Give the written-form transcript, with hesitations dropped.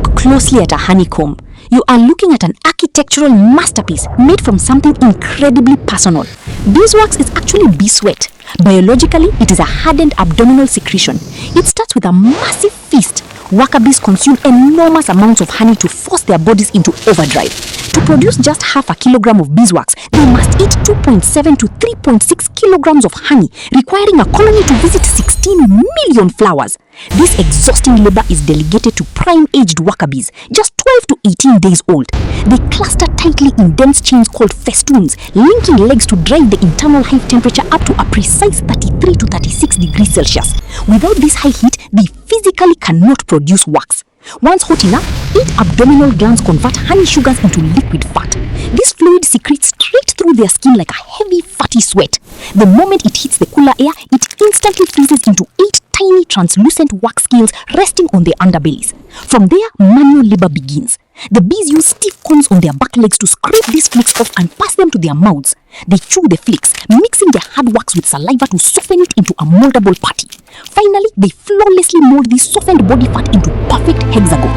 Look closely at a honeycomb. You are looking at an architectural masterpiece made from something incredibly personal. Beeswax is actually bee sweat. Biologically, it is a hardened abdominal secretion. It starts with a massive feast. Worker bees consume enormous amounts of honey to force their bodies into overdrive. To produce just half a kilogram of beeswax, they must eat 2.7 to 3.6 kilograms of honey, requiring a colony to visit 16 million flowers. This exhausting labor is delegated to prime-aged worker bees, just 12 to 18 days old. They cluster tightly in dense chains called festoons, linking legs to drive the internal hive temperature up to a precise 33 to 36 degrees Celsius. Without this high heat, they physically cannot produce wax. Once hot enough, 8 abdominal glands convert honey sugars into liquid fat. This fluid secretes straight through their skin like a heavy, fatty sweat. The moment it hits the cooler air, it instantly freezes into 8 tiny, translucent wax scales resting on their underbellies. From there, manual labor begins. The bees use stiff combs on their back legs to scrape these flakes off and pass them to their mouths. They chew the flakes, mixing the hard wax with saliva to soften it into a moldable patty. Finally, they flawlessly mold this softened body fat into perfect hexagons.